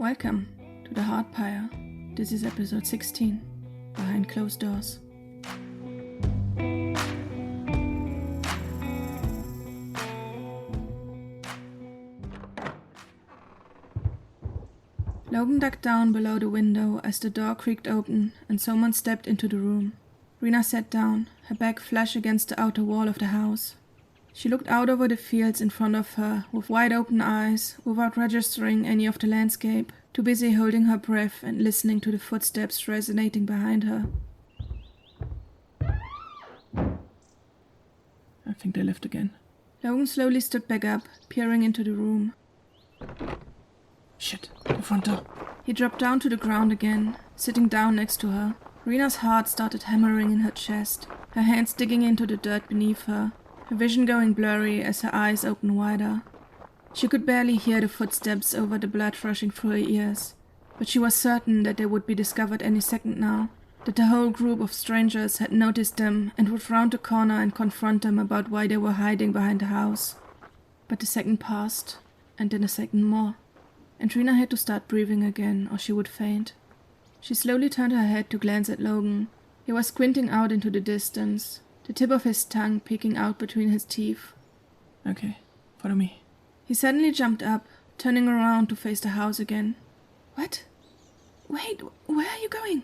Welcome to the Hardpire. This is episode 16, Behind Closed Doors. Logan ducked down below the window as the door creaked open and someone stepped into the room. Rena sat down, her back flush against the outer wall of the house. She looked out over the fields in front of her with wide open eyes, without registering any of the landscape, too busy holding her breath and listening to the footsteps resonating behind her. I think they left again. Logan slowly stood back up, peering into the room. Shit, the front door. He dropped down to the ground again, sitting down next to her. Rena's heart started hammering in her chest, her hands digging into the dirt beneath her, her vision going blurry as her eyes opened wider. She could barely hear the footsteps over the blood rushing through her ears, but she was certain that they would be discovered any second now, that the whole group of strangers had noticed them and would round the corner and confront them about why they were hiding behind the house. But the second passed, and then a second more, and Rena had to start breathing again or she would faint. She slowly turned her head to glance at Logan. He was squinting out into the distance, the tip of his tongue peeking out between his teeth. Okay, follow me. He suddenly jumped up, turning around to face the house again. What? Wait, where are you going?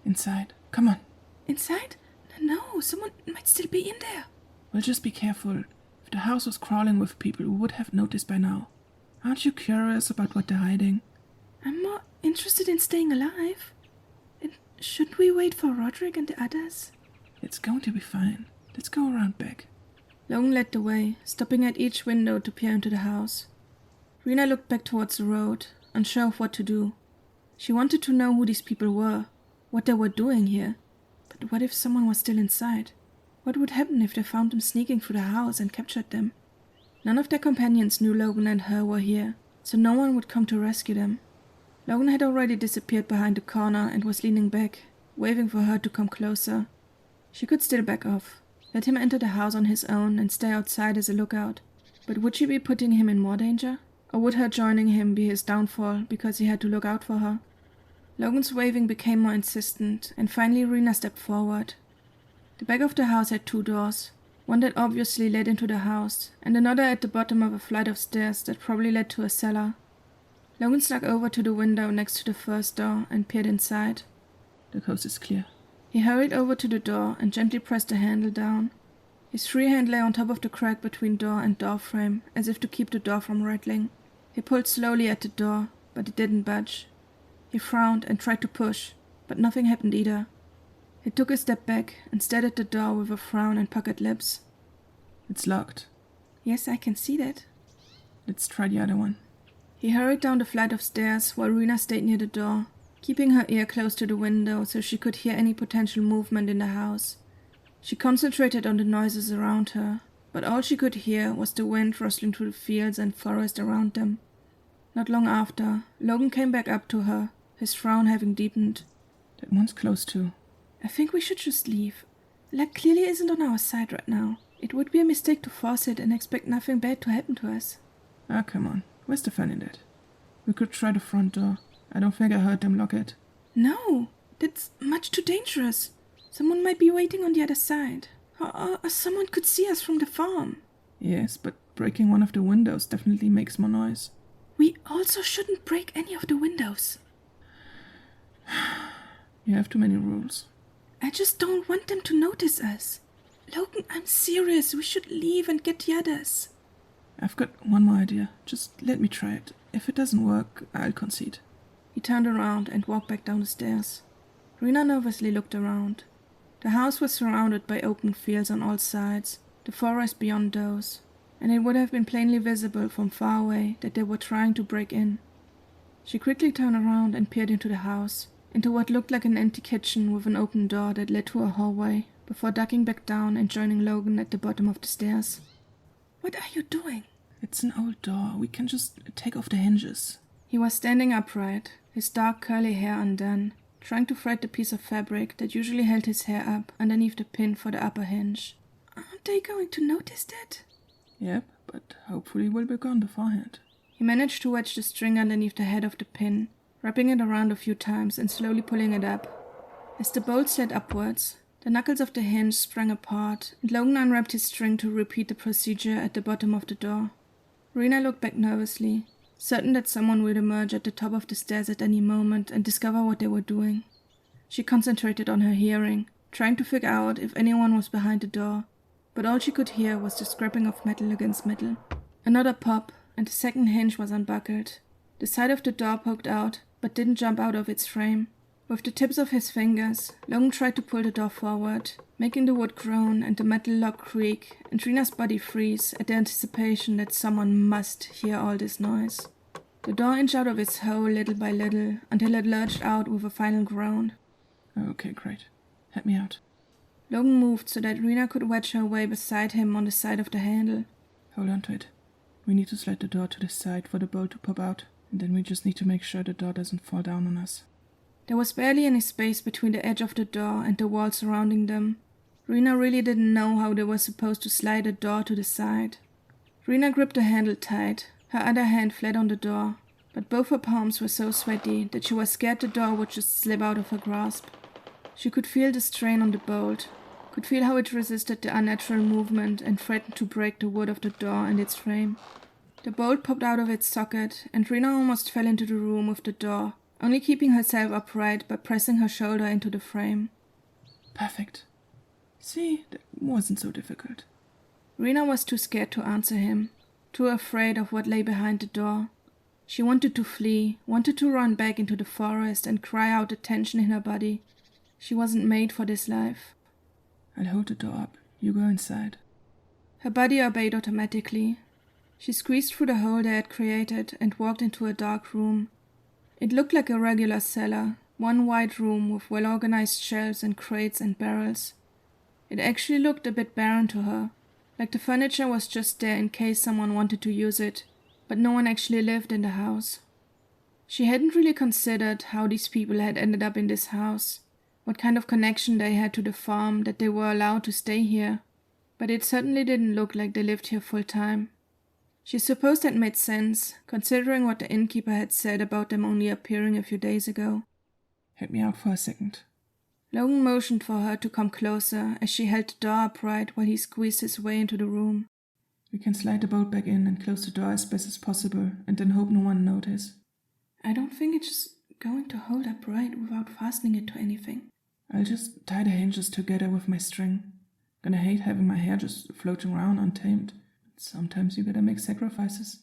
Inside. Come on. Inside? No, someone might still be in there. Well, just be careful. If the house was crawling with people, we would have noticed by now. Aren't you curious about what they're hiding? I'm more interested in staying alive. And shouldn't we wait for Roderick and the others? It's going to be fine. Let's go around back. Logan led the way, stopping at each window to peer into the house. Rena looked back towards the road, unsure of what to do. She wanted to know who these people were, what they were doing here. But what if someone was still inside? What would happen if they found them sneaking through the house and captured them? None of their companions knew Logan and her were here, so no one would come to rescue them. Logan had already disappeared behind the corner and was leaning back, waving for her to come closer. She could still back off, let him enter the house on his own and stay outside as a lookout. But would she be putting him in more danger? Or would her joining him be his downfall because he had to look out for her? Logan's waving became more insistent, and finally Rena stepped forward. The back of the house had two doors, one that obviously led into the house, and another at the bottom of a flight of stairs that probably led to a cellar. Logan snuck over to the window next to the first door and peered inside. The coast is clear. He hurried over to the door and gently pressed the handle down. His free hand lay on top of the crack between door and door frame, as if to keep the door from rattling. He pulled slowly at the door, but it didn't budge. He frowned and tried to push, but nothing happened either. He took a step back and stared at the door with a frown and puckered lips. It's locked. Yes, I can see that. Let's try the other one. He hurried down the flight of stairs while Rena stayed near the door, keeping her ear close to the window so she could hear any potential movement in the house. She concentrated on the noises around her, but all she could hear was the wind rustling through the fields and forest around them. Not long after, Logan came back up to her, his frown having deepened. That one's close too. I think we should just leave. Luck clearly isn't on our side right now. It would be a mistake to force it and expect nothing bad to happen to us. Ah, come on. Where's the fun in that? We could try the front door. I don't think I heard them lock it. No, that's much too dangerous. Someone might be waiting on the other side. Or someone could see us from the farm. Yes, but breaking one of the windows definitely makes more noise. We also shouldn't break any of the windows. You have too many rules. I just don't want them to notice us. Logan, I'm serious. We should leave and get the others. I've got one more idea. Just let me try it. If it doesn't work, I'll concede. He turned around and walked back down the stairs. Rena nervously looked around. The house was surrounded by open fields on all sides, the forest beyond those, and it would have been plainly visible from far away that they were trying to break in. She quickly turned around and peered into the house, into what looked like an empty kitchen with an open door that led to a hallway, before ducking back down and joining Logan at the bottom of the stairs. What are you doing? It's an old door. We can just take off the hinges. He was standing upright, his dark curly hair undone, trying to thread the piece of fabric that usually held his hair up underneath the pin for the upper hinge. Aren't they going to notice that? Yep, but hopefully we'll be gone beforehand. He managed to wedge the string underneath the head of the pin, wrapping it around a few times and slowly pulling it up. As the bolt slid upwards, the knuckles of the hinge sprang apart, and Logan unwrapped his string to repeat the procedure at the bottom of the door. Rena looked back nervously, certain that someone would emerge at the top of the stairs at any moment and discover what they were doing. She concentrated on her hearing, trying to figure out if anyone was behind the door, but all she could hear was the scraping of metal against metal. Another pop, and the second hinge was unbuckled. The side of the door poked out, but didn't jump out of its frame. With the tips of his fingers, Logan tried to pull the door forward, making the wood groan and the metal lock creak, and Rena's body freeze at the anticipation that someone must hear all this noise. The door inched out of its hole little by little, until it lurched out with a final groan. Okay, great. Help me out. Logan moved so that Rena could wedge her way beside him on the side of the handle. Hold on to it. We need to slide the door to the side for the bolt to pop out, and then we just need to make sure the door doesn't fall down on us. There was barely any space between the edge of the door and the wall surrounding them. Rena really didn't know how they were supposed to slide a door to the side. Rena gripped the handle tight, her other hand flat on the door, but both her palms were so sweaty that she was scared the door would just slip out of her grasp. She could feel the strain on the bolt, could feel how it resisted the unnatural movement and threatened to break the wood of the door and its frame. The bolt popped out of its socket, and Rena almost fell into the room with the door, only keeping herself upright by pressing her shoulder into the frame. Perfect. See, that wasn't so difficult. Rena was too scared to answer him, too afraid of what lay behind the door. She wanted to flee, wanted to run back into the forest and cry out the tension in her body. She wasn't made for this life. I'll hold the door up. You go inside. Her body obeyed automatically. She squeezed through the hole they had created and walked into a dark room. It looked like a regular cellar, one wide room with well-organized shelves and crates and barrels. It actually looked a bit barren to her, like the furniture was just there in case someone wanted to use it, but no one actually lived in the house. She hadn't really considered how these people had ended up in this house, what kind of connection they had to the farm that they were allowed to stay here, but it certainly didn't look like they lived here full-time. She supposed that made sense, considering what the innkeeper had said about them only appearing a few days ago. Help me out for a second. Logan motioned for her to come closer as she held the door upright while he squeezed his way into the room. We can slide the bolt back in and close the door as best as possible, and then hope no one notices. I don't think it's just going to hold upright without fastening it to anything. I'll just tie the hinges together with my string. Gonna hate having my hair just floating around untamed. Sometimes you gotta make sacrifices.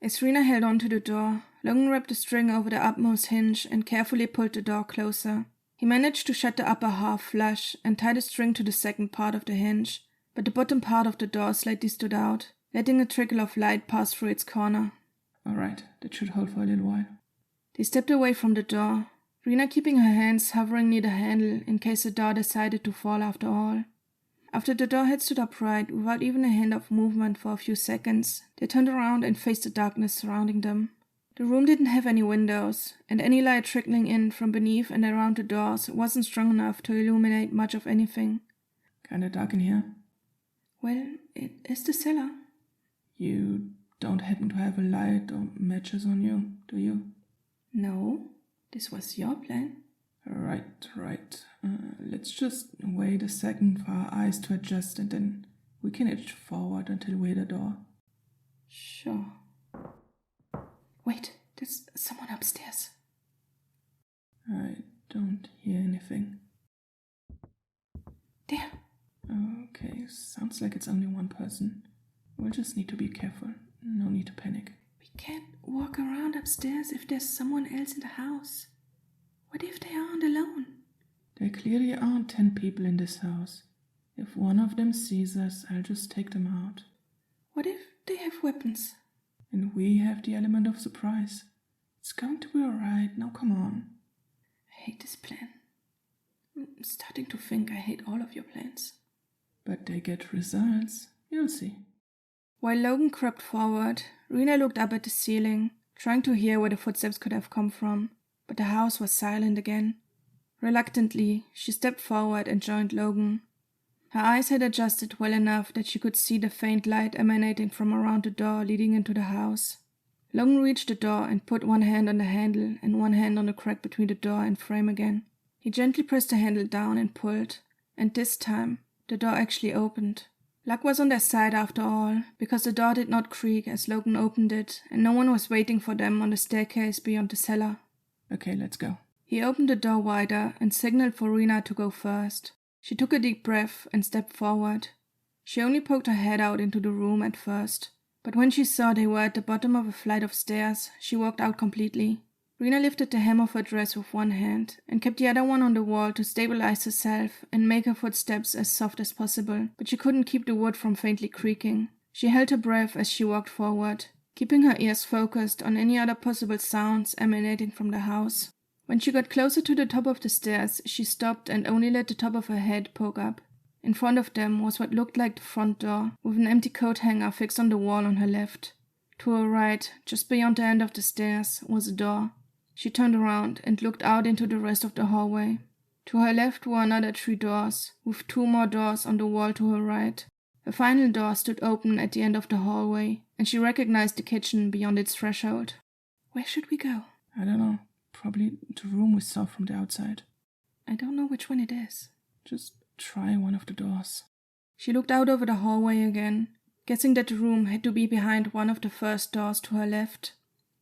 As Rena held onto the door, Logan wrapped the string over the upmost hinge and carefully pulled the door closer. He managed to shut the upper half flush and tie the string to the second part of the hinge, but the bottom part of the door slightly stood out, letting a trickle of light pass through its corner. All right, that should hold for a little while. They stepped away from the door, Rena keeping her hands hovering near the handle in case the door decided to fall after all. After the door had stood upright without even a hint of movement for a few seconds, they turned around and faced the darkness surrounding them. The room didn't have any windows, and any light trickling in from beneath and around the doors wasn't strong enough to illuminate much of anything. Kinda dark in here. Well, it is the cellar. You don't happen to have a light or matches on you, do you? No, this was your plan. Right. Let's just wait a second for our eyes to adjust, and then we can edge forward until we hit the door. Sure. Wait, there's someone upstairs. I don't hear anything. There. Okay, sounds like it's only one person. We'll just need to be careful. No need to panic. We can't walk around upstairs if there's someone else in the house. What if they aren't alone? There clearly aren't 10 people in this house. If one of them sees us, I'll just take them out. What if they have weapons? And we have the element of surprise. It's going to be alright, now come on. I hate this plan. I'm starting to think I hate all of your plans. But they get results, you'll see. While Logan crept forward, Rena looked up at the ceiling, trying to hear where the footsteps could have come from, but the house was silent again. Reluctantly, she stepped forward and joined Logan. Her eyes had adjusted well enough that she could see the faint light emanating from around the door leading into the house. Logan reached the door and put one hand on the handle and one hand on the crack between the door and frame again. He gently pressed the handle down and pulled, and this time, the door actually opened. Luck was on their side after all, because the door did not creak as Logan opened it, and no one was waiting for them on the staircase beyond the cellar. Okay, let's go. He opened the door wider and signaled for Rena to go first. She took a deep breath and stepped forward. She only poked her head out into the room at first, but when she saw they were at the bottom of a flight of stairs, she walked out completely. Rena lifted the hem of her dress with one hand and kept the other one on the wall to stabilize herself and make her footsteps as soft as possible, but she couldn't keep the wood from faintly creaking. She held her breath as she walked forward, keeping her ears focused on any other possible sounds emanating from the house. When she got closer to the top of the stairs, she stopped and only let the top of her head poke up. In front of them was what looked like the front door, with an empty coat hanger fixed on the wall on her left. To her right, just beyond the end of the stairs, was a door. She turned around and looked out into the rest of the hallway. To her left were another 3 doors, with 2 more doors on the wall to her right. A final door stood open at the end of the hallway, and she recognized the kitchen beyond its threshold. Where should we go? I don't know. Probably the room we saw from the outside. I don't know which one it is. Just try one of the doors. She looked out over the hallway again, guessing that the room had to be behind one of the first doors to her left.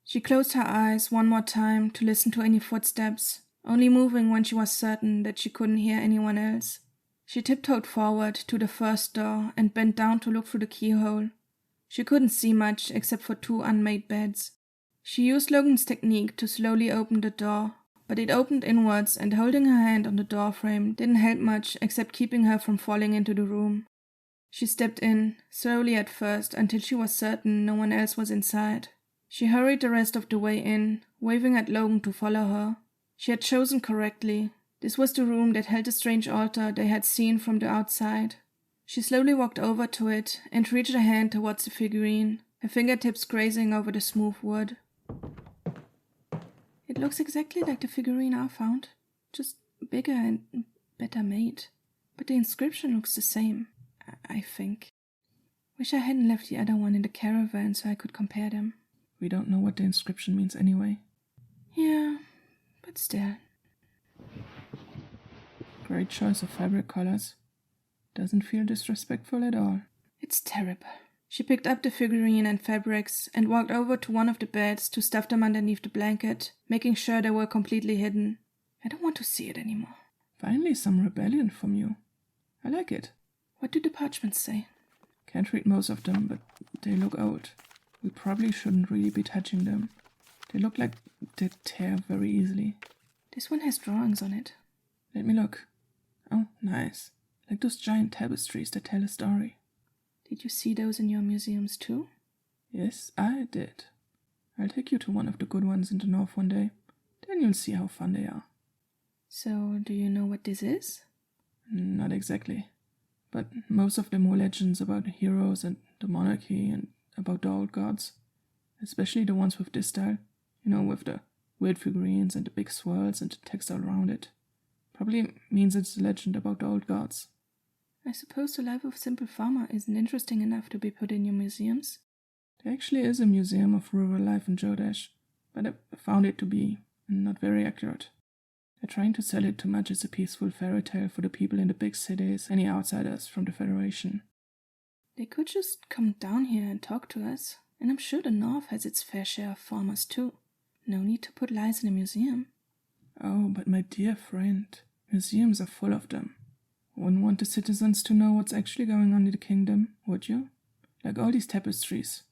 She closed her eyes one more time to listen to any footsteps, only moving when she was certain that she couldn't hear anyone else. She tiptoed forward to the first door and bent down to look through the keyhole. She couldn't see much except for 2 unmade beds. She used Logan's technique to slowly open the door, but it opened inwards, and holding her hand on the door frame didn't help much except keeping her from falling into the room. She stepped in, slowly at first, until she was certain no one else was inside. She hurried the rest of the way in, waving at Logan to follow her. She had chosen correctly. This was the room that held the strange altar they had seen from the outside. She slowly walked over to it and reached a hand towards the figurine, her fingertips grazing over the smooth wood. It looks exactly like the figurine I found, just bigger and better made. But the inscription looks the same, I think. Wish I hadn't left the other one in the caravan so I could compare them. We don't know what the inscription means anyway. Yeah, but still. Great choice of fabric colors. Doesn't feel disrespectful at all. It's terrible. She picked up the figurine and fabrics and walked over to one of the beds to stuff them underneath the blanket, making sure they were completely hidden. I don't want to see it anymore. Finally some rebellion from you. I like it. What do the parchments say? Can't read most of them, but they look old. We probably shouldn't really be touching them. They look like they tear very easily. This one has drawings on it. Let me look. Oh, nice. Like those giant tapestries that tell a story. Did you see those in your museums too? Yes, I did. I'll take you to one of the good ones in the north one day. Then you'll see how fun they are. So, do you know what this is? Not exactly. But most of them were legends about heroes and the monarchy and about the old gods. Especially the ones with this style. You know, with the weird figurines and the big swirls and the text all around it. Probably means it's a legend about the old gods. I suppose the life of a simple farmer isn't interesting enough to be put in your museums. There actually is a museum of rural life in Jodash, but I found it to be not very accurate. They're trying to sell it too much as a peaceful fairy tale for the people in the big cities, any outsiders from the Federation. They could just come down here and talk to us, and I'm sure the North has its fair share of farmers too. No need to put lies in a museum. Oh, but my dear friend, museums are full of them. Wouldn't want the citizens to know what's actually going on in the kingdom, would you? Like all these tapestries.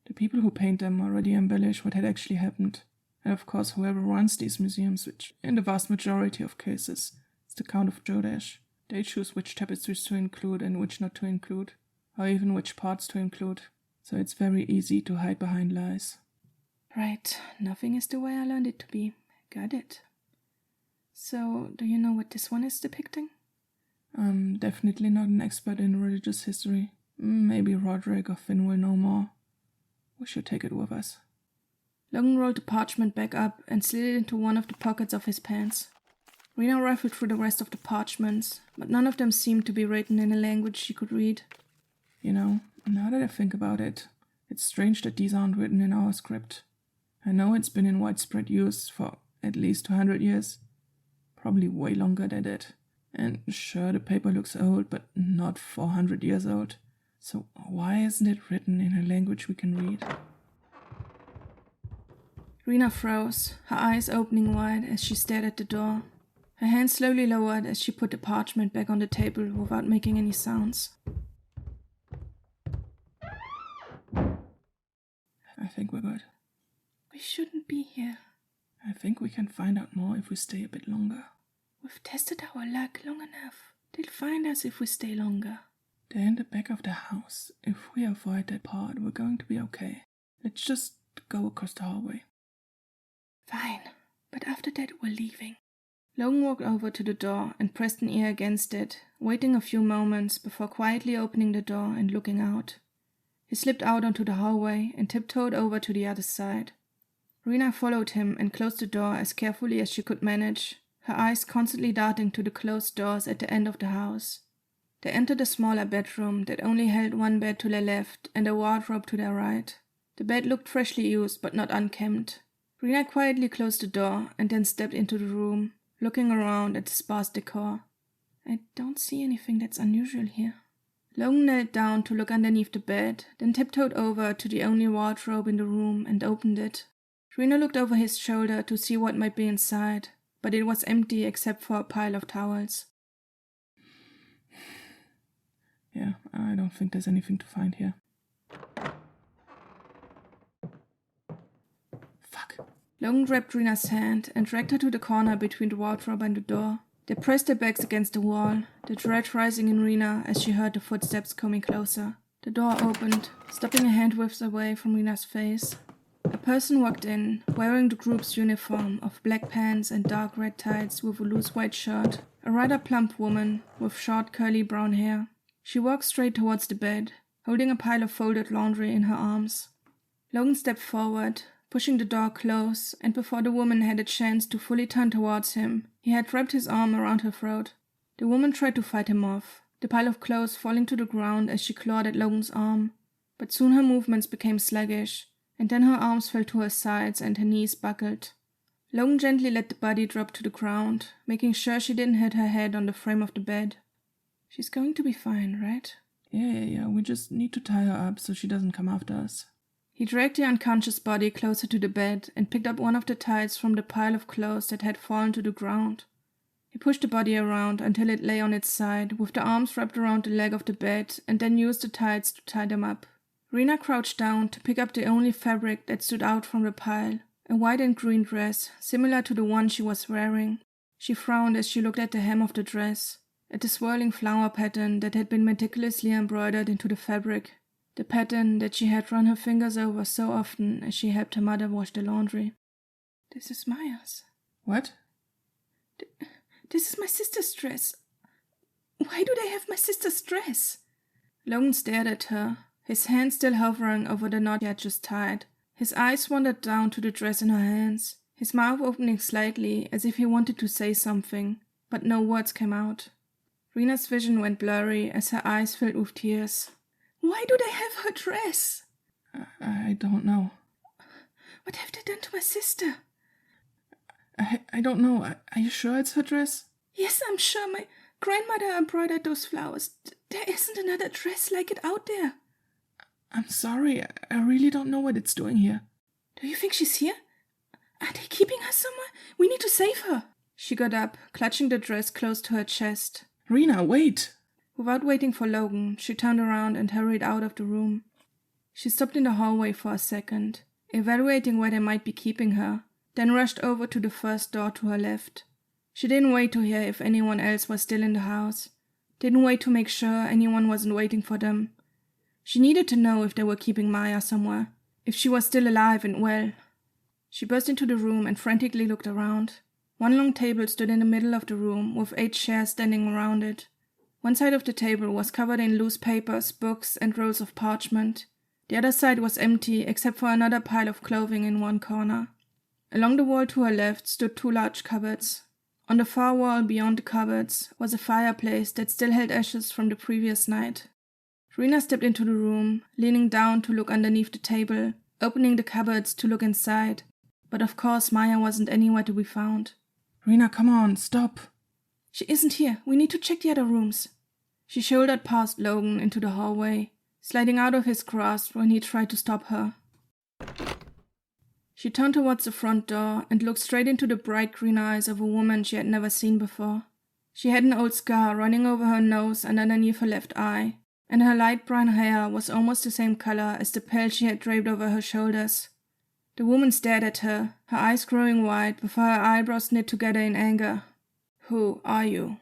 The people who paint them already embellish what had actually happened. And of course whoever runs these museums, which in the vast majority of cases is the Count of Jodash, they choose which tapestries to include and which not to include, or even which parts to include. So it's very easy to hide behind lies. Right, nothing is the way I learned it to be. Got it. So, do you know what this one is depicting? I'm definitely not an expert in religious history. Maybe Roderick or Finn will know more. We should take it with us. Logan rolled the parchment back up and slid it into one of the pockets of his pants. Rena rifled through the rest of the parchments, but none of them seemed to be written in a language she could read. You know, now that I think about it, It's strange that these aren't written in our script. I know it's been in widespread use for at least 200 years. Probably way longer than that. And sure, the paper looks old, but not 400 years old. So why isn't it written in a language we can read? Rena froze, her eyes opening wide as she stared at the door. Her hand slowly lowered as she put the parchment back on the table without making any sounds. I think we're good. We shouldn't be here. I think we can find out more if we stay a bit longer. We've tested our luck long enough. They'll find us if we stay longer. They're in the back of the house. If we avoid that part, we're going to be okay. Let's just go across the hallway. Fine, but after that we're leaving. Logan walked over to the door and pressed an ear against it, waiting a few moments before quietly opening the door and looking out. He slipped out onto the hallway and tiptoed over to the other side. Rena followed him and closed the door as carefully as she could manage, her eyes constantly darting to the closed doors at the end of the house. They entered a smaller bedroom that only held one bed to their left and a wardrobe to their right. The bed looked freshly used but not unkempt. Rena quietly closed the door and then stepped into the room, looking around at the sparse decor. I don't see anything that's unusual here. Logan knelt down to look underneath the bed, then tiptoed over to the only wardrobe in the room and opened it. Rena looked over his shoulder to see what might be inside, but it was empty except for a pile of towels. Yeah, I don't think there's anything to find here. Fuck. Logan grabbed Rena's hand and dragged her to the corner between the wardrobe and the door. They pressed their backs against the wall, the dread rising in Rena as she heard the footsteps coming closer. The door opened, stopping a hand width away from Rena's face. A person walked in, wearing the group's uniform of black pants and dark red tights with a loose white shirt, a rather plump woman with short curly brown hair. She walked straight towards the bed, holding a pile of folded laundry in her arms. Logan stepped forward, pushing the door close, and before the woman had a chance to fully turn towards him, he had wrapped his arm around her throat. The woman tried to fight him off, the pile of clothes falling to the ground as she clawed at Logan's arm. But soon her movements became sluggish, and then her arms fell to her sides and her knees buckled. Logan gently let the body drop to the ground, making sure she didn't hit her head on the frame of the bed. She's going to be fine, right? Yeah, we just need to tie her up so she doesn't come after us. He dragged the unconscious body closer to the bed and picked up one of the tights from the pile of clothes that had fallen to the ground. He pushed the body around until it lay on its side, with the arms wrapped around the leg of the bed, and then used the tights to tie them up. Rena crouched down to pick up the only fabric that stood out from the pile, a white and green dress, similar to the one she was wearing. She frowned as she looked at the hem of the dress, at the swirling flower pattern that had been meticulously embroidered into the fabric, the pattern that she had run her fingers over so often as she helped her mother wash the laundry. This is Maya's. What? This is my sister's dress. Why do they have my sister's dress? Logan stared at her, his hand still hovering over the knot he had just tied. His eyes wandered down to the dress in her hands, his mouth opening slightly as if he wanted to say something, but no words came out. Rena's vision went blurry as her eyes filled with tears. Why do they have her dress? I don't know. What have they done to my sister? I don't know. Are you sure it's her dress? Yes, I'm sure. My grandmother embroidered those flowers. There isn't another dress like it out there. I'm sorry. I really don't know what it's doing here. Do you think she's here? Are they keeping her somewhere? We need to save her. She got up, clutching the dress close to her chest. Rena, wait! Without waiting for Logan, she turned around and hurried out of the room. She stopped in the hallway for a second, evaluating where they might be keeping her, then rushed over to the first door to her left. She didn't wait to hear if anyone else was still in the house. Didn't wait to make sure anyone wasn't waiting for them. She needed to know if they were keeping Maya somewhere, if she was still alive and well. She burst into the room and frantically looked around. One long table stood in the middle of the room, with 8 chairs standing around it. One side of the table was covered in loose papers, books, and rolls of parchment. The other side was empty, except for another pile of clothing in one corner. Along the wall to her left stood 2 large cupboards. On the far wall beyond the cupboards was a fireplace that still held ashes from the previous night. Rena stepped into the room, leaning down to look underneath the table, opening the cupboards to look inside. But of course Maya wasn't anywhere to be found. Rena, come on, stop. She isn't here. We need to check the other rooms. She shouldered past Logan into the hallway, sliding out of his grasp when he tried to stop her. She turned towards the front door and looked straight into the bright green eyes of a woman she had never seen before. She had an old scar running over her nose and underneath her left eye, and her light brown hair was almost the same color as the pelt she had draped over her shoulders. The woman stared at her, her eyes growing wide before her eyebrows knit together in anger. "Who are you?"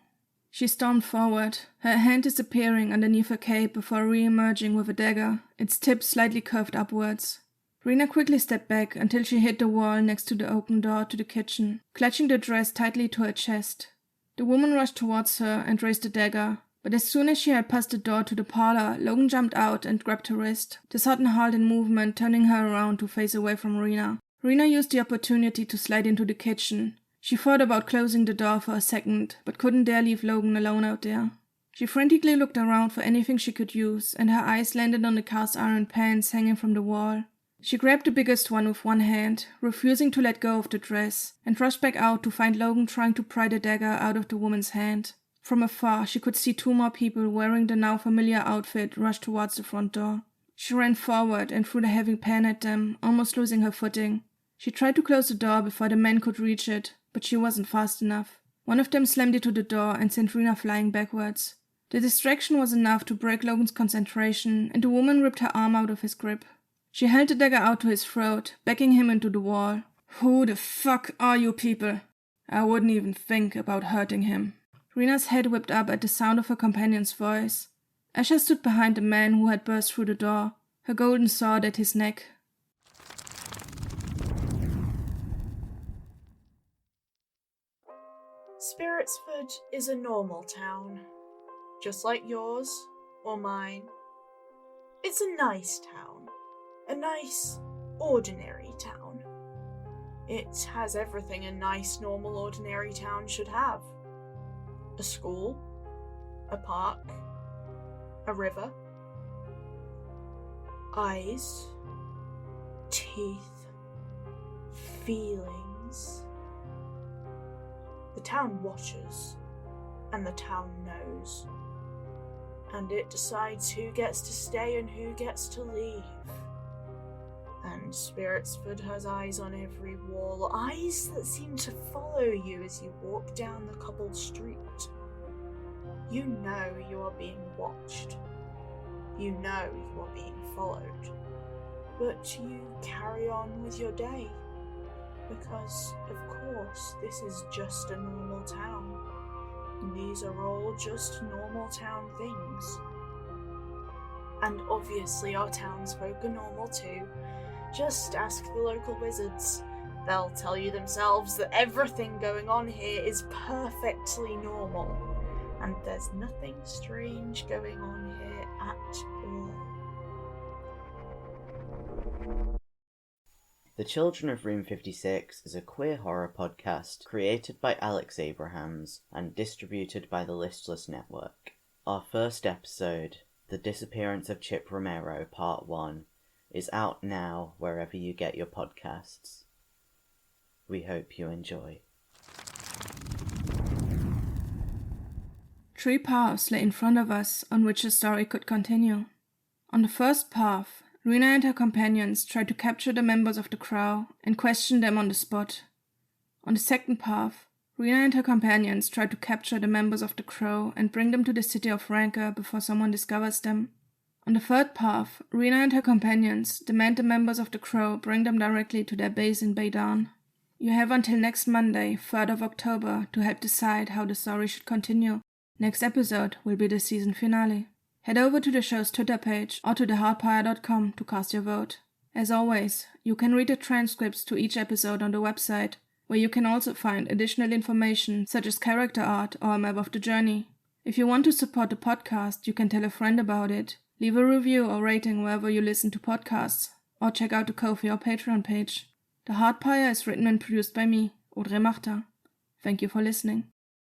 She stormed forward, her hand disappearing underneath her cape before re-emerging with a dagger, its tip slightly curved upwards. Rena quickly stepped back until she hit the wall next to the open door to the kitchen, clutching the dress tightly to her chest. The woman rushed towards her and raised the dagger, but as soon as she had passed the door to the parlor, Logan jumped out and grabbed her wrist, the sudden halt in movement turning her around to face away from Rena. Rena used the opportunity to slide into the kitchen. She thought about closing the door for a second, but couldn't dare leave Logan alone out there. She frantically looked around for anything she could use, and her eyes landed on the cast iron pans hanging from the wall. She grabbed the biggest one with one hand, refusing to let go of the dress, and rushed back out to find Logan trying to pry the dagger out of the woman's hand. From afar, she could see two more people wearing the now familiar outfit rush towards the front door. She ran forward and threw the heavy pan at them, almost losing her footing. She tried to close the door before the men could reach it, but she wasn't fast enough. One of them slammed into the door and sent Rena flying backwards. The distraction was enough to break Logan's concentration, and the woman ripped her arm out of his grip. She held the dagger out to his throat, backing him into the wall. "Who the fuck are you people?" "I wouldn't even think about hurting him." Rena's head whipped up at the sound of her companion's voice. Asher stood behind the man who had burst through the door, her golden sword at his neck. Spiritsford is a normal town, just like yours or mine. It's a nice town, a nice, ordinary town. It has everything a nice, normal, ordinary town should have. A school, a park, a river, eyes, teeth, feelings. The town watches, and the town knows, and it decides who gets to stay and who gets to leave. And Spiritsford has eyes on every wall, eyes that seem to follow you as you walk down the cobbled street. You know you are being watched. You know you are being followed. But you carry on with your day. Because, of course, this is just a normal town. These are all just normal town things. And obviously our townsfolk are normal too. Just ask the local wizards. They'll tell you themselves that everything going on here is perfectly normal. And there's nothing strange going on here at all. The Children of Room 56 is a queer horror podcast created by Alex Abrahams and distributed by the Listless Network. Our first episode, The Disappearance of Chip Romero Part 1, is out now wherever you get your podcasts. We hope you enjoy. 3 paths lay in front of us on which the story could continue. On the first path, Rena and her companions tried to capture the members of the Crow and question them on the spot. On the second path, Rena and her companions tried to capture the members of the Crow and bring them to the city of Rancor before someone discovers them. On the third path, Rena and her companions demand the members of the Crow bring them directly to their base in Baydan. You have until next Monday, 3rd of October, to help decide how the story should continue. Next episode will be the season finale. Head over to the show's Twitter page or to thehardpire.com to cast your vote. As always, you can read the transcripts to each episode on the website, where you can also find additional information such as character art or a map of the journey. If you want to support the podcast, you can tell a friend about it, leave a review or rating wherever you listen to podcasts, or check out the Ko-fi or Patreon page. The Hardpire is written and produced by me, Audrey Martin. Thank you for listening.